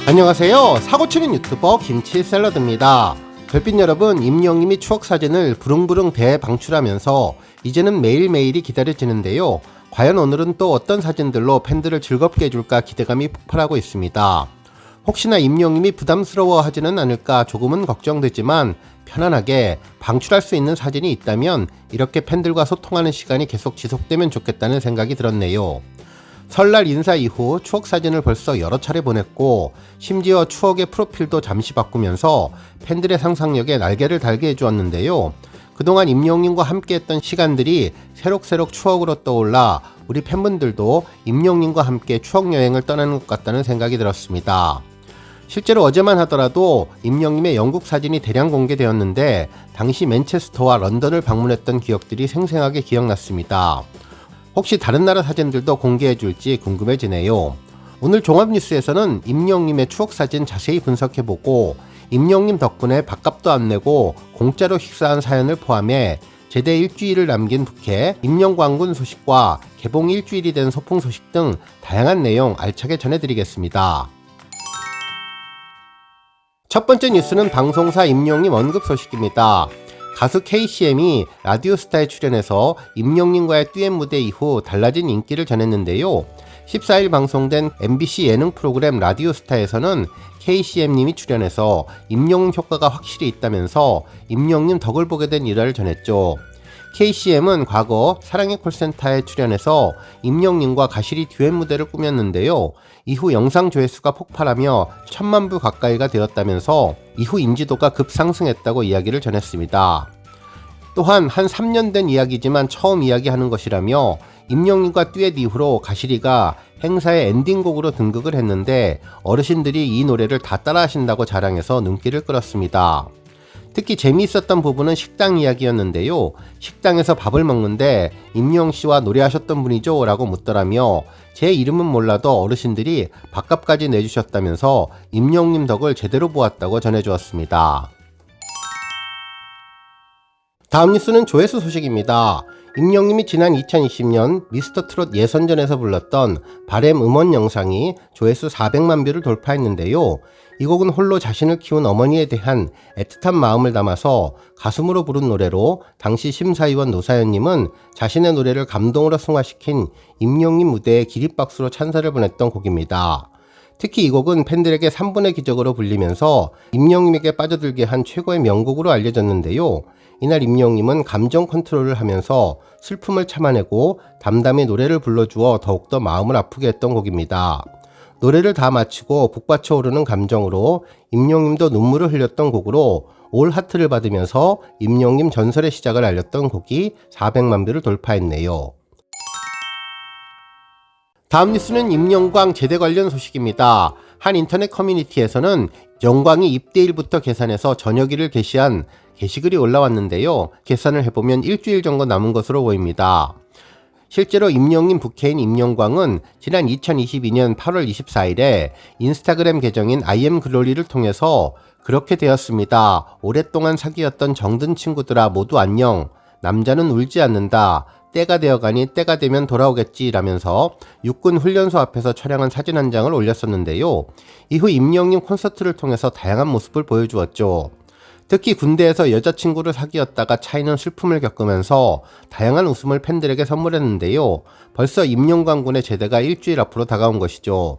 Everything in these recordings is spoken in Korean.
안녕하세요. 사고치는 유튜버 김치샐러드입니다. 별빛 여러분, 임영님이 추억사진을 부릉부릉 대방출하면서 이제는 매일매일이 기다려지는데요. 과연 오늘은 또 어떤 사진들로 팬들을 즐겁게 해줄까 기대감이 폭발하고 있습니다. 혹시나 임영님이 부담스러워하지는 않을까 조금은 걱정되지만 편안하게 방출할 수 있는 사진이 있다면 이렇게 팬들과 소통하는 시간이 계속 지속되면 좋겠다는 생각이 들었네요. 설날 인사 이후 추억사진을 벌써 여러 차례 보냈고 심지어 추억의 프로필도 잠시 바꾸면서 팬들의 상상력에 날개를 달게 해주었는데요. 그동안 임영님과 함께했던 시간들이 새록새록 추억으로 떠올라 우리 팬분들도 임영님과 함께 추억여행을 떠나는 것 같다는 생각이 들었습니다. 실제로 어제만 하더라도 임영님의 영국 사진이 대량 공개되었는데 당시 맨체스터와 런던을 방문했던 기억들이 생생하게 기억났습니다. 혹시 다른 나라 사진들도 공개해줄지 궁금해지네요. 오늘 종합뉴스에서는 임영님의 추억사진 자세히 분석해보고 임영님 덕분에 밥값도 안 내고 공짜로 식사한 사연을 포함해 제대 일주일을 남긴 부캐 임영광군 소식과 개봉 일주일이 된 소풍 소식 등 다양한 내용 알차게 전해드리겠습니다. 첫 번째 뉴스는 방송사 임영님 언급 소식입니다. 가수 KCM이 라디오스타에 출연해서 임영님과의 듀엣 무대 이후 달라진 인기를 전했는데요. 14일 방송된 MBC 예능 프로그램 라디오스타에서는 KCM님이 출연해서 임영님 효과가 확실히 있다면서 임영님 덕을 보게 된 일화를 전했죠. KCM은 과거 사랑의 콜센터에 출연해서 임영님과 가시리 듀엣 무대를 꾸몄는데요. 이후 영상 조회수가 폭발하며 1000만 뷰 가까이가 되었다면서 이후 인지도가 급상승했다고 이야기를 전했습니다. 또한 한 3년 된 이야기지만 처음 이야기하는 것이라며 임영님과 듀엣 이후로 가시리가 행사의 엔딩곡으로 등극을 했는데 어르신들이 이 노래를 다 따라하신다고 자랑해서 눈길을 끌었습니다. 특히 재미있었던 부분은 식당 이야기였는데요. 식당에서 밥을 먹는데 임영씨와 노래하셨던 분이죠? 라고 묻더라며 제 이름은 몰라도 어르신들이 밥값까지 내주셨다면서 임영님 덕을 제대로 보았다고 전해주었습니다. 다음 뉴스는 조회수 소식입니다. 임영님이 지난 2020년 미스터트롯 예선전에서 불렀던 바램 음원 영상이 조회수 400만 뷰를 돌파했는데요. 이 곡은 홀로 자신을 키운 어머니에 대한 애틋한 마음을 담아서 가슴으로 부른 노래로 당시 심사위원 노사연님은 자신의 노래를 감동으로 승화시킨 임영님 무대에 기립박수로 찬사를 보냈던 곡입니다. 특히 이 곡은 팬들에게 3분의 기적으로 불리면서 임영님에게 빠져들게 한 최고의 명곡으로 알려졌는데요. 이날 임영님은 감정 컨트롤을 하면서 슬픔을 참아내고 담담히 노래를 불러주어 더욱더 마음을 아프게 했던 곡입니다. 노래를 다 마치고 북받쳐 오르는 감정으로 임영님도 눈물을 흘렸던 곡으로 올 하트를 받으면서 임영님 전설의 시작을 알렸던 곡이 400만 뷰를 돌파했네요. 다음 뉴스는 임영광 제대 관련 소식입니다. 한 인터넷 커뮤니티에서는 영광이 입대일부터 계산해서 저녁일을 게시한 게시글이 올라왔는데요. 계산을 해보면 일주일 정도 남은 것으로 보입니다. 실제로 임영님 부캐인 임영광은 지난 2022년 8월 24일에 인스타그램 계정인 IamGlory를 통해서 그렇게 되었습니다. 오랫동안 사귀었던 정든 친구들아 모두 안녕. 남자는 울지 않는다. 때가 되어가니 때가 되면 돌아오겠지 라면서 육군 훈련소 앞에서 촬영한 사진 한 장을 올렸었는데요. 이후 임영님 콘서트를 통해서 다양한 모습을 보여주었죠. 특히 군대에서 여자친구를 사귀었다가 차이는 슬픔을 겪으면서 다양한 웃음을 팬들에게 선물했는데요. 벌써 임영광 군의 제대가 일주일 앞으로 다가온 것이죠.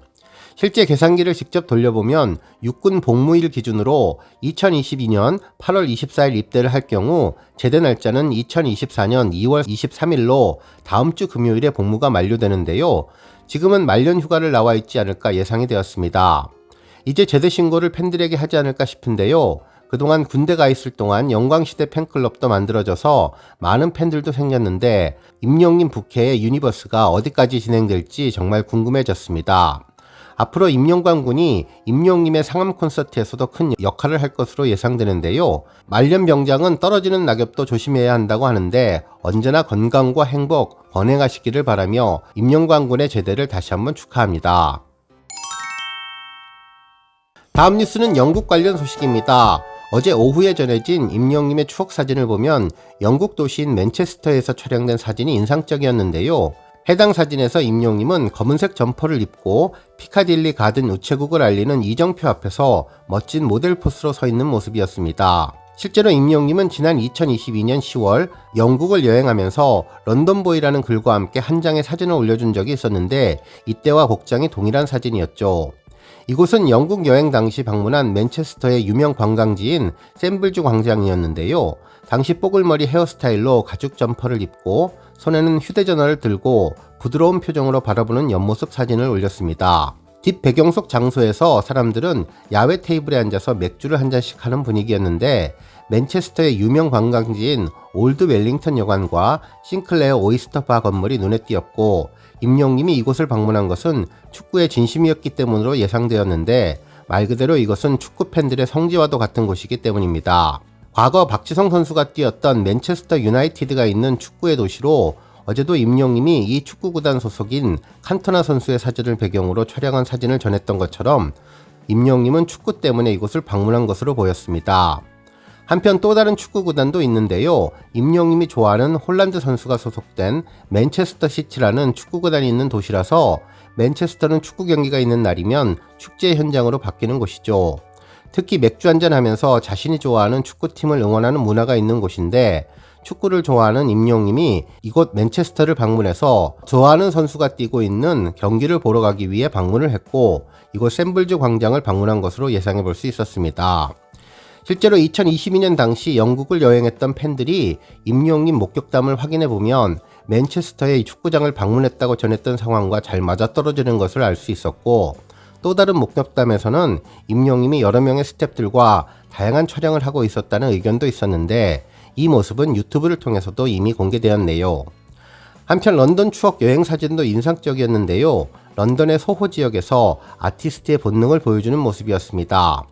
실제 계산기를 직접 돌려보면 육군 복무일 기준으로 2022년 8월 24일 입대를 할 경우 제대 날짜는 2024년 2월 23일로 다음 주 금요일에 복무가 만료되는데요. 지금은 말년 휴가를 나와 있지 않을까 예상이 되었습니다. 이제 제대 신고를 팬들에게 하지 않을까 싶은데요. 그동안 군대 가 있을 동안 영광시대 팬클럽도 만들어져서 많은 팬들도 생겼는데 임영님 부캐의 유니버스가 어디까지 진행될지 정말 궁금해졌습니다. 앞으로 임영광 군이 임영님의 상암 콘서트에서도 큰 역할을 할 것으로 예상되는데요. 말년병장은 떨어지는 낙엽도 조심해야 한다고 하는데 언제나 건강과 행복, 건행하시기를 바라며 임영광 군의 제대를 다시 한번 축하합니다. 다음 뉴스는 영국 관련 소식입니다. 어제 오후에 전해진 임영님의 추억 사진을 보면 영국 도시인 맨체스터에서 촬영된 사진이 인상적이었는데요. 해당 사진에서 임영님은 검은색 점퍼를 입고 피카딜리 가든 우체국을 알리는 이정표 앞에서 멋진 모델 포스로 서 있는 모습이었습니다. 실제로 임영님은 지난 2022년 10월 영국을 여행하면서 런던보이라는 글과 함께 한 장의 사진을 올려준 적이 있었는데 이때와 복장이 동일한 사진이었죠. 이곳은 영국 여행 당시 방문한 맨체스터의 유명 관광지인 샘블주 광장이었는데요. 당시 뽀글머리 헤어스타일로 가죽 점퍼를 입고 손에는 휴대전화를 들고 부드러운 표정으로 바라보는 옆모습 사진을 올렸습니다. 뒷 배경 속 장소에서 사람들은 야외 테이블에 앉아서 맥주를 한 잔씩 하는 분위기였는데 맨체스터의 유명 관광지인 올드 웰링턴 여관과 싱클레어 오이스터 바 건물이 눈에 띄었고 임영님이 이곳을 방문한 것은 축구의 진심이었기 때문으로 예상되었는데 말 그대로 이것은 축구 팬들의 성지와도 같은 곳이기 때문입니다. 과거 박지성 선수가 뛰었던 맨체스터 유나이티드가 있는 축구의 도시로 어제도 임영님이 이 축구구단 소속인 칸토나 선수의 사진을 배경으로 촬영한 사진을 전했던 것처럼 임영님은 축구 때문에 이곳을 방문한 것으로 보였습니다. 한편 또 다른 축구구단도 있는데요. 임영님이 좋아하는 홀란드 선수가 소속된 맨체스터 시티라는 축구구단이 있는 도시라서 맨체스터는 축구 경기가 있는 날이면 축제 현장으로 바뀌는 곳이죠. 특히 맥주 한잔 하면서 자신이 좋아하는 축구팀을 응원하는 문화가 있는 곳인데 축구를 좋아하는 임영님이 이곳 맨체스터를 방문해서 좋아하는 선수가 뛰고 있는 경기를 보러 가기 위해 방문을 했고 이곳 샘블주 광장을 방문한 것으로 예상해 볼 수 있었습니다. 실제로 2022년 당시 영국을 여행했던 팬들이 임영님 목격담을 확인해 보면 맨체스터의 축구장을 방문했다고 전했던 상황과 잘 맞아떨어지는 것을 알 수 있었고 또 다른 목격담에서는 임영님이 여러 명의 스태프들과 다양한 촬영을 하고 있었다는 의견도 있었는데 이 모습은 유튜브를 통해서도 이미 공개되었네요. 한편 런던 추억 여행 사진도 인상적이었는데요. 런던의 소호 지역에서 아티스트의 본능을 보여주는 모습이었습니다.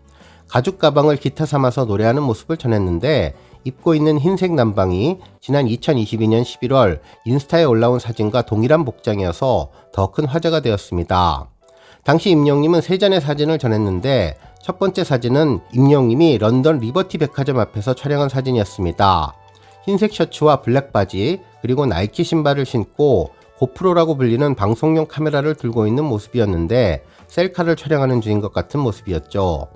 가죽 가방을 기타 삼아서 노래하는 모습을 전했는데 입고 있는 흰색 남방이 지난 2022년 11월 인스타에 올라온 사진과 동일한 복장이어서 더 큰 화제가 되었습니다. 당시 임영님은 세 잔의 사진을 전했는데 첫 번째 사진은 임영님이 런던 리버티 백화점 앞에서 촬영한 사진이었습니다. 흰색 셔츠와 블랙 바지 그리고 나이키 신발을 신고 고프로라고 불리는 방송용 카메라를 들고 있는 모습이었는데 셀카를 촬영하는 중인 것 같은 모습이었죠.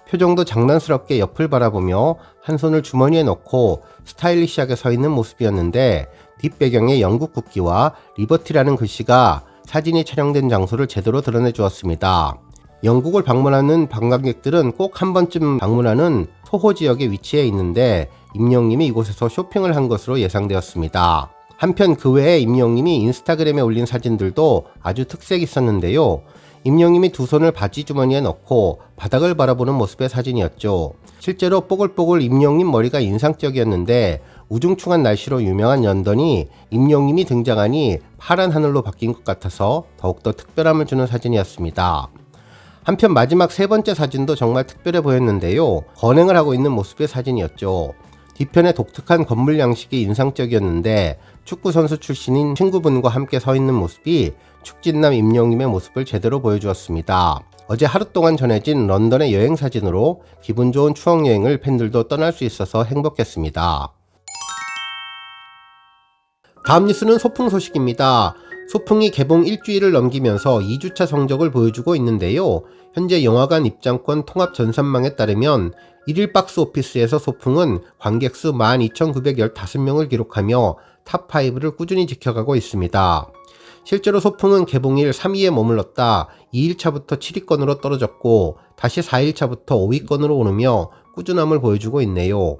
표정도 장난스럽게 옆을 바라보며 한 손을 주머니에 넣고 스타일리시하게 서 있는 모습이었는데 뒷배경에 영국 국기와 리버티라는 글씨가 사진이 촬영된 장소를 제대로 드러내 주었습니다. 영국을 방문하는 관광객들은 꼭 한 번쯤 방문하는 소호 지역에 위치해 있는데 임영님이 이곳에서 쇼핑을 한 것으로 예상되었습니다. 한편 그 외에 임영님이 인스타그램에 올린 사진들도 아주 특색 있었는데요. 임영님이 두 손을 바지 주머니에 넣고 바닥을 바라보는 모습의 사진이었죠. 실제로 뽀글뽀글 임영님 머리가 인상적이었는데 우중충한 날씨로 유명한 런던이 임영님이 등장하니 파란 하늘로 바뀐 것 같아서 더욱더 특별함을 주는 사진이었습니다. 한편 마지막 세 번째 사진도 정말 특별해 보였는데요. 건행을 하고 있는 모습의 사진이었죠. 뒤편의 독특한 건물 양식이 인상적이었는데 축구선수 출신인 친구분과 함께 서 있는 모습이 축진남 임영님의 모습을 제대로 보여주었습니다. 어제 하루 동안 전해진 런던의 여행 사진으로 기분 좋은 추억 여행을 팬들도 떠날 수 있어서 행복했습니다. 다음 뉴스는 소풍 소식입니다. 소풍이 개봉 일주일을 넘기면서 2주차 성적을 보여주고 있는데요. 현재 영화관 입장권 통합 전산망에 따르면 1일 박스 오피스에서 소풍은 관객수 12,915명을 기록하며 탑5를 꾸준히 지켜가고 있습니다. 실제로 소풍은 개봉일 3위에 머물렀다 2일차부터 7위권으로 떨어졌고 다시 4일차부터 5위권으로 오르며 꾸준함을 보여주고 있네요.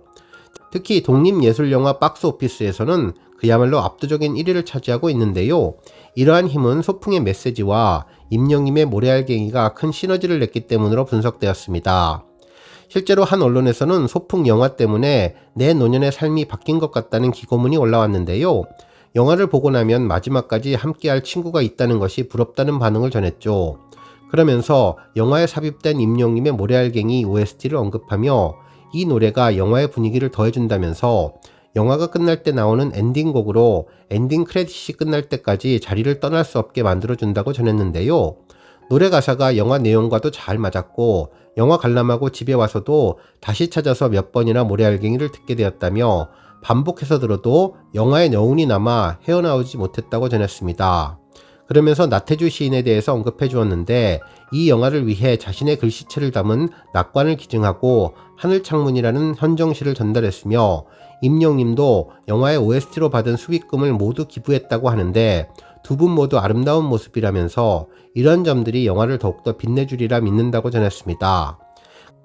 특히 독립예술영화 박스오피스에서는 그야말로 압도적인 1위를 차지하고 있는데요. 이러한 힘은 소풍의 메시지와 임영님의 모래알갱이가 큰 시너지를 냈기 때문으로 분석되었습니다. 실제로 한 언론에서는 소풍 영화 때문에 내 노년의 삶이 바뀐 것 같다는 기고문이 올라왔는데요. 영화를 보고 나면 마지막까지 함께할 친구가 있다는 것이 부럽다는 반응을 전했죠. 그러면서 영화에 삽입된 임영님의 모래알갱이 OST를 언급하며 이 노래가 영화의 분위기를 더해준다면서 영화가 끝날 때 나오는 엔딩곡으로 엔딩 크레딧이 끝날 때까지 자리를 떠날 수 없게 만들어준다고 전했는데요. 노래 가사가 영화 내용과도 잘 맞았고 영화 관람하고 집에 와서도 다시 찾아서 몇 번이나 모래알갱이를 듣게 되었다며 반복해서 들어도 영화의 여운이 남아 헤어나오지 못했다고 전했습니다. 그러면서 나태주 시인에 대해서 언급해 주었는데 이 영화를 위해 자신의 글씨체를 담은 낙관을 기증하고 하늘창문이라는 현정시를 전달했으며 임영님도 영화의 OST로 받은 수익금을 모두 기부했다고 하는데 두 분 모두 아름다운 모습이라면서 이런 점들이 영화를 더욱더 빛내주리라 믿는다고 전했습니다.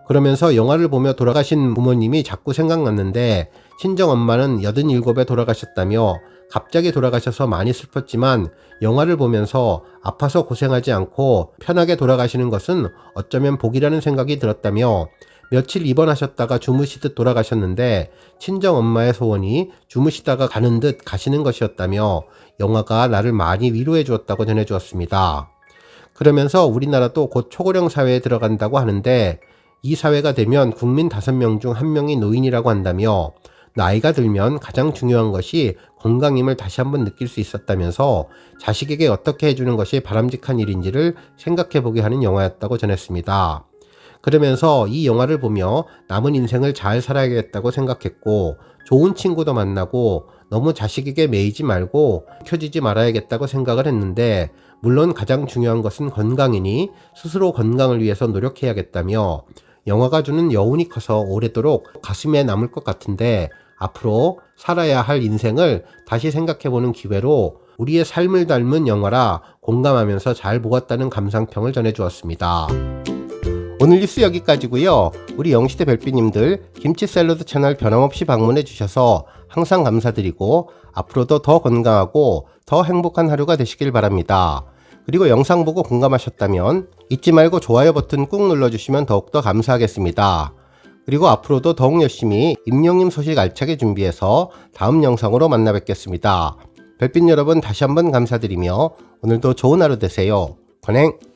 그러면서 영화를 보며 돌아가신 부모님이 자꾸 생각났는데 친정엄마는 87에 돌아가셨다며 갑자기 돌아가셔서 많이 슬펐지만 영화를 보면서 아파서 고생하지 않고 편하게 돌아가시는 것은 어쩌면 복이라는 생각이 들었다며 며칠 입원하셨다가 주무시듯 돌아가셨는데 친정엄마의 소원이 주무시다가 가는 듯 가시는 것이었다며 영화가 나를 많이 위로해 주었다고 전해주었습니다. 그러면서 우리나라도 곧 초고령 사회에 들어간다고 하는데 이 사회가 되면 국민 5명 중 1명이 노인이라고 한다며 나이가 들면 가장 중요한 것이 건강임을 다시 한번 느낄 수 있었다면서 자식에게 어떻게 해주는 것이 바람직한 일인지를 생각해보게 하는 영화였다고 전했습니다. 그러면서 이 영화를 보며 남은 인생을 잘 살아야겠다고 생각했고 좋은 친구도 만나고 너무 자식에게 매이지 말고 켜지지 말아야겠다고 생각을 했는데 물론 가장 중요한 것은 건강이니 스스로 건강을 위해서 노력해야겠다며 영화가 주는 여운이 커서 오래도록 가슴에 남을 것 같은데 앞으로 살아야 할 인생을 다시 생각해보는 기회로 우리의 삶을 닮은 영화라 공감하면서 잘 보았다는 감상평을 전해주었습니다. 오늘 뉴스 여기까지고요. 우리 영시대 별빛님들 김치 샐러드 채널 변함없이 방문해 주셔서 항상 감사드리고 앞으로도 더 건강하고 더 행복한 하루가 되시길 바랍니다. 그리고 영상 보고 공감하셨다면 잊지 말고 좋아요 버튼 꾹 눌러주시면 더욱더 감사하겠습니다. 그리고 앞으로도 더욱 열심히 임영님 소식 알차게 준비해서 다음 영상으로 만나 뵙겠습니다. 별빛 여러분 다시 한번 감사드리며 오늘도 좋은 하루 되세요. 권행!